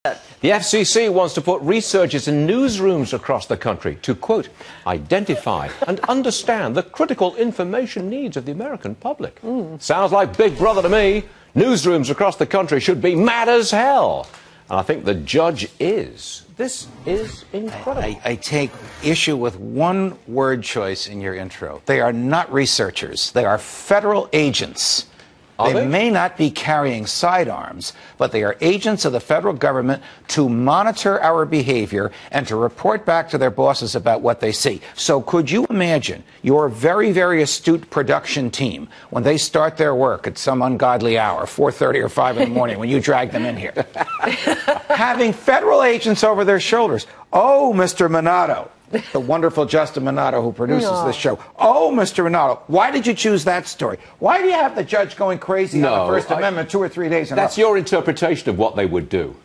The FCC wants to put researchers in newsrooms across the country to, quote, identify and understand the critical information needs of the American public. Sounds like Big Brother to me. Newsrooms across the country should be mad as hell. And I think the judge is. This is incredible. I take issue with one word choice in your intro. They are not researchers. They are federal agents. They may not be carrying sidearms, but they are agents of the federal government to monitor our behavior and to report back to their bosses about what they see. So could you imagine your very, very astute production team, when they start their work at some ungodly hour, 4:30 or 5 in the morning, when you drag them in here, having federal agents over their shoulders? Oh, Mr. Minato. The wonderful Justin Minato, who produces this show. Oh, Mr. Minato, why did you choose that story? Why do you have the judge going crazy on the First Amendment 2 or 3 days in a row? That's your interpretation of what they would do.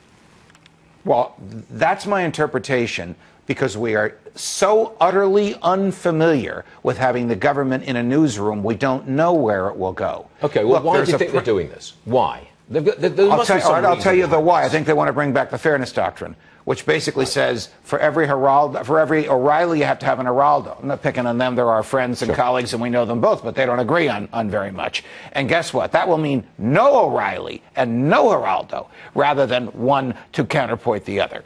Well, that's my interpretation, because we are so utterly unfamiliar with having the government in a newsroom, we don't know where it will go. Okay, well, why do you think they're doing this? Why? I'll tell you the why. I think they want to bring back the fairness doctrine, which basically says for every O'Reilly, you have to have an Geraldo. I'm not picking on them. They're our friends and colleagues, and we know them both, but they don't agree on very much. And guess what? That will mean no O'Reilly and no Geraldo, rather than one to counterpoint the other.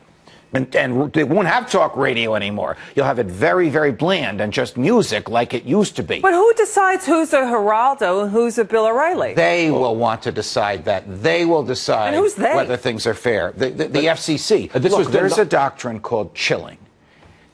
And they won't have talk radio anymore. You'll have it very, very bland and just music like it used to be. But who decides who's a Geraldo and who's a Bill O'Reilly? They will want to decide that. They will decide whether things are fair. The FCC. Look, there's a doctrine called chilling.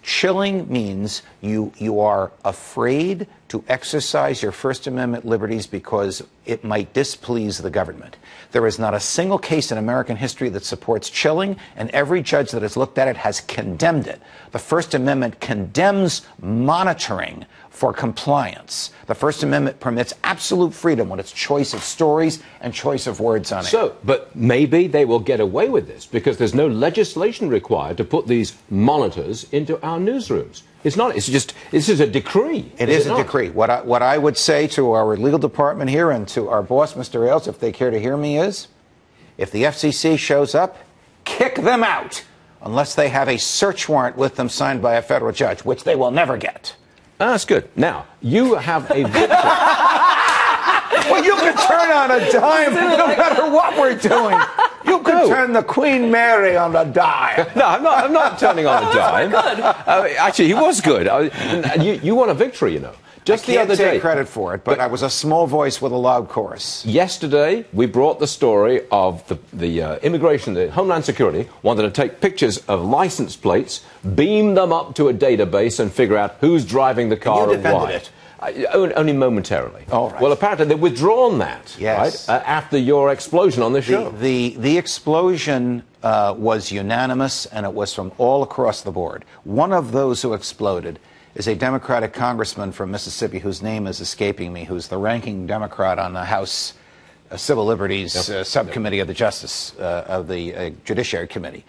Chilling means you are afraid to exercise your First Amendment liberties because it might displease the government. There is not a single case in American history that supports chilling, and every judge that has looked at it has condemned it. The First Amendment condemns monitoring for compliance. The First Amendment permits absolute freedom when it's choice of stories and choice of words on it. But maybe they will get away with this because there's no legislation required to put these monitors into our newsrooms. It's not. It's just. This is a decree. It is a decree. What I would say to our legal department here and to our boss, Mr. Ailes, if they care to hear me, is if the FCC shows up, kick them out unless they have a search warrant with them signed by a federal judge, which they will never get. That's good. Now, you have a victory. Well, you can turn on a dime no matter what we're doing. You can turn the Queen Mary on a dime. No, I'm not turning on a dime. Actually, he was good. You won a victory, you know. Just the other day. I can't take credit for it, but I was a small voice with a loud chorus. Yesterday, we brought the story of the immigration, the Homeland Security, wanted to take pictures of license plates, beam them up to a database, and figure out who's driving the car and why. It. Only momentarily. All right. Well, apparently they've withdrawn that, yes, right? After your explosion on the show. The explosion was unanimous, and it was from all across the board. One of those who exploded is a Democratic congressman from Mississippi whose name is escaping me, who's the ranking Democrat on the House Civil Liberties Subcommittee of the Justice of the Judiciary Committee.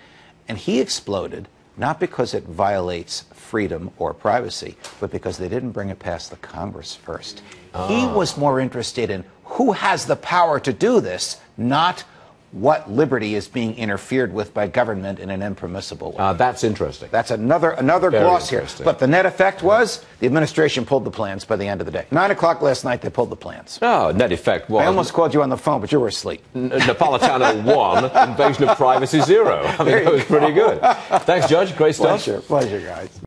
And he exploded not because it violates freedom or privacy, but because they didn't bring it past the Congress first. He was more interested in who has the power to do this, not what liberty is being interfered with by government in an impermissible way. That's interesting. That's another gloss here. But the net effect was the administration pulled the plans by the end of the day. 9 o'clock last night, they pulled the plans. Oh, net effect was... I almost called you on the phone, but you were asleep. Napolitano 1, invasion of privacy 0. I mean, that was pretty good. Thanks, Judge. Great stuff. Pleasure, guys.